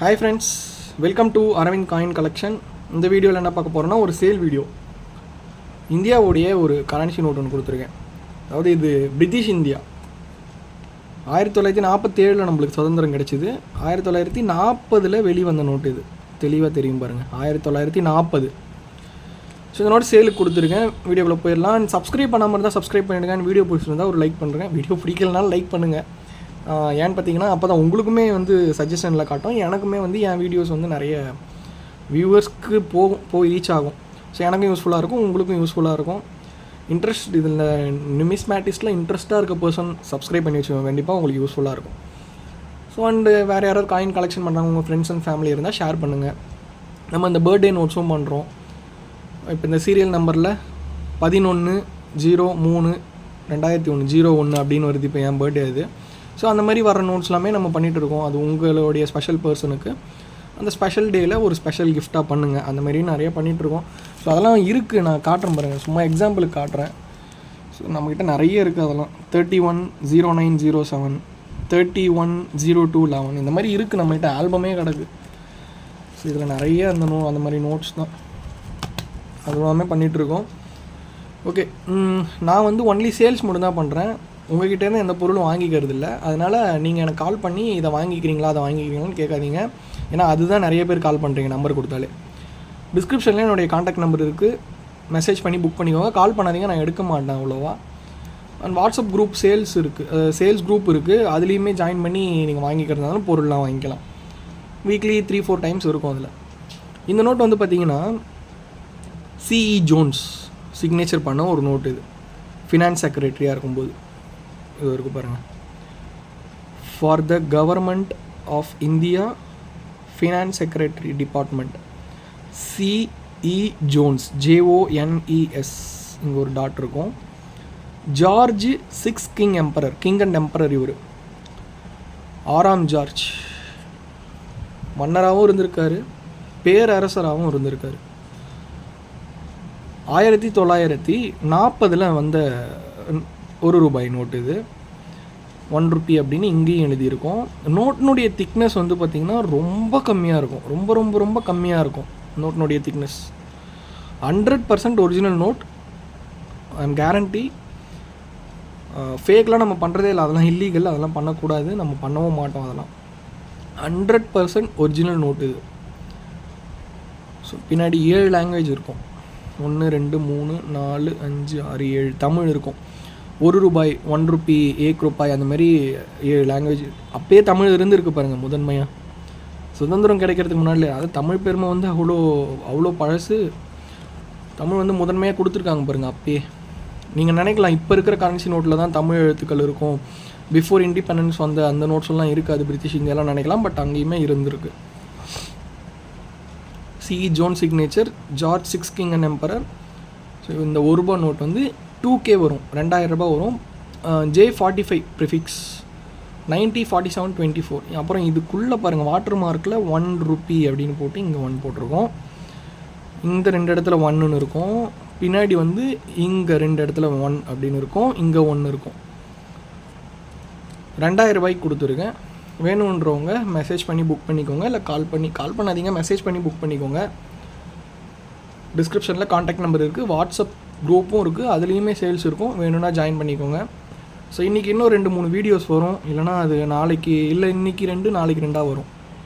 Hi friends, welcome to Aravind coin collection. இந்த வீடியோவில் என்ன பார்க்க போகிறோன்னா ஒரு சேல் வீடியோ. இந்தியாவுடைய ஒரு கரன்சி நோட் ஒன்று கொடுத்துருக்கேன். அதாவது இது பிரிட்டிஷ் இந்தியா. 1947 நம்மளுக்கு சுதந்திரம் கிடச்சிது. 1940 வெளிவந்த நோட்டு. இது தெளிவாக தெரியும் பாருங்கள், 1940. ஸோ இந்த நோட் சேலுக்கு கொடுத்துருக்கேன். வீடியோக்குள்ளே போயிடலாம். சப்ஸ்கிரைப் பண்ணாமல் இருந்தால் சப்ஸ்கிரைப் பண்ணிவிடுங்க. வீடியோ பிடிச்சிருந்தால் ஒரு லைக் பண்ணுறேன். வீடியோ பிடிக்கலனாலும் லைக் பண்ணுங்கள். ஏன்னு பார்த்தீங்கன்னா அப்போ தான் உங்களுக்குமே சஜஷனில் காட்டும், எனக்குமே என் வீடியோஸ் நிறைய வியூவர்ஸ்க்கு போய் ரீச் ஆகும். ஸோ எனக்கும் யூஸ்ஃபுல்லாக இருக்கும், உங்களுக்கும் யூஸ்ஃபுல்லாக இருக்கும். இன்ட்ரெஸ்ட் இதில் நிமிஸ்மேட்டிக்ஸில் இன்ட்ரெஸ்ட்டாக இருக்க பர்சன் சப்ஸ்கிரைப் பண்ணி வச்சுக்கோங்க, கண்டிப்பாக உங்களுக்கு யூஸ்ஃபுல்லாக இருக்கும். ஸோ அண்டு வேறு யாராவது காயின் கலெக்ஷன் பண்ணுறாங்க, உங்கள் ஃப்ரெண்ட்ஸ் அண்ட் ஃபேமிலி இருந்தால் ஷேர் பண்ணுங்கள். நம்ம இந்த பர்த்டே நோட்ஸும் பண்ணுறோம். இப்போ இந்த சீரியல் நம்பரில் 11/03/2001 அப்படின்னு வருது. இப்போ என் பர்த்டே அது. ஸோ அந்த மாதிரி வர நோட்ஸ் எல்லாமே நம்ம பண்ணிகிட்டு இருக்கோம். அது உங்களுடைய ஸ்பெஷல் பர்சனுக்கு அந்த ஸ்பெஷல் டேயில் ஒரு ஸ்பெஷல் கிஃப்டாக பண்ணுங்கள். அந்த மாதிரி நிறைய பண்ணிகிட்ருக்கோம். ஸோ அதெல்லாம் இருக்குது, நான் காட்டுறேன் பாருங்கள், சும்மா எக்ஸாம்பிளுக்கு காட்டுறேன். ஸோ நம்மக்கிட்ட நிறைய இருக்குது. அதெல்லாம் 31/09/07, 31/02/11 இந்த மாதிரி இருக்குது. நம்மகிட்ட ஆல்பமே கிடக்கு. ஸோ இதில் நிறைய அந்த மாதிரி நோட்ஸ் தான் அது எல்லாமே பண்ணிகிட்ருக்கோம். ஓகே, நான் ஒன்லி சேல்ஸ் மட்டும் தான் பண்ணுறேன். உங்கள்கிட்டேருந்து எந்த பொருளும் வாங்கிக்கிறது இல்லை. அதனால் நீங்கள் எனக்கு கால் பண்ணி இதை வாங்கிக்கிறீங்களா அதை வாங்கிக்கிறீங்களான்னு கேட்காதீங்க. ஏன்னா அதுதான் நிறைய பேர் கால் பண்ணுறீங்க நம்பர் கொடுத்தாலே. டிஸ்கிரிப்ஷனில் என்னுடைய காண்டாக்ட் நம்பர் இருக்குது, மெசேஜ் பண்ணி புக் பண்ணிக்கோங்க. கால் பண்ணாதீங்க, நான் எடுக்க மாட்டேன் அவ்வளோவா. அண்ட் வாட்ஸ்அப் குரூப் சேல்ஸ் இருக்குது, சேல்ஸ் குரூப் இருக்குது. அதுலேயுமே ஜாயின் பண்ணி நீங்கள் வாங்கிக்கிறதுனாலும் பொருள்லாம் வாங்கிக்கலாம். வீக்லி 3-4 டைம்ஸ் இருக்கும் அதில். இந்த நோட் பார்த்தீங்கன்னா சிஇ ஜோன்ஸ் சிக்னேச்சர் பண்ண ஒரு நோட். இது ஃபினான்ஸ் செக்ரட்டரியாக இருக்கும்போது இது இருக்குது பாருங்கள். For the government of India finance secretary department, CE Jones, JONES, இங்கே ஒரு டாட் இருக்கும். George 6 king emperor, king and emperor. இவர் 6ஆம் ஜார்ஜ் மன்னராகவும் இருந்திருக்காரு, பேரரசராகவும் இருந்திருக்காரு. 1940 வந்த ₹1 நோட்டு. இது ₹1 அப்படின்னு இங்கேயும் எழுதியிருக்கோம். நோட்டினுடைய திக்னஸ் பார்த்திங்கன்னா ரொம்ப கம்மியாக இருக்கும். ரொம்ப ரொம்ப ரொம்ப கம்மியாக இருக்கும் நோட்டினுடைய thickness. 100% original note. I'm guarantee. ஃபேக்லாம் நம்ம பண்ணுறதே இல்லை, அதெல்லாம் இல்லீகல், அதெல்லாம் பண்ணக்கூடாது, நம்ம பண்ணவும் மாட்டோம். அதெல்லாம் 100% ஒரிஜினல் நோட்டு இது. ஸோ பின்னாடி 7 லாங்குவேஜ் இருக்கும். 1 2 3 4 5 6 7 தமிழ் இருக்கும். ₹1, ₹1, ₹1 அந்த மாதிரி 7 லாங்குவேஜ். அப்போயே தமிழ் இருந்துருக்கு பாருங்கள் முதன்மையாக. சுதந்திரம் கிடைக்கிறதுக்கு முன்னாடி அது தமிழ் பெருமை அவ்வளோ பழசு. தமிழ் முதன்மையாக கொடுத்துருக்காங்க பாருங்கள் அப்பயே. நீங்கள் நினைக்கலாம் இப்போ இருக்கிற கரன்சி நோட்டில் தான் தமிழ் எழுத்துக்கள் இருக்கும், பிஃபோர் இண்டிபெண்டன்ஸ் அந்த நோட்ஸ் எல்லாம் இருக்காது பிரிட்டிஷ் இந்தியாலாம் நினைக்கலாம். பட் அங்கேயுமே இருந்திருக்கு. CE John signature, George 6 king and emperor. So இந்த ₹1 நோட் 2K வரும், ₹2000 வரும். J45 prefix 904724. அப்புறம் இதுக்குள்ளே பாருங்கள் வாட்டர் மார்க்கில் ₹1 அப்படின்னு போட்டு இங்கே 1 போட்டிருக்கோம். இந்த 2 இடத்துல 1ன்னு இருக்கும். பின்னாடி இங்கே 2 இடத்துல 1 அப்படின்னு இருக்கும், இங்கே 1 இருக்கும். ₹2000 கொடுத்துருக்கேன். வேணுன்றவங்க மெசேஜ் பண்ணி புக் பண்ணிக்கோங்க, இல்லை கால் பண்ணாதீங்க, மெசேஜ் பண்ணி புக் பண்ணிக்கோங்க. டிஸ்கிரிப்ஷனில் காண்டாக்ட் நம்பர் இருக்குது, வாட்ஸ்அப் குரூப்பும் இருக்குது, அதுலேயுமே சேல்ஸ் இருக்கும், வேணும்னா ஜாயின் பண்ணிக்கோங்க. ஸோ இன்றைக்கி இன்னும் 2-3 வீடியோஸ் வரும், இல்லைனா அது நாளைக்கு, இல்லை இன்றைக்கி 2 நாளைக்கு 2 வரும்.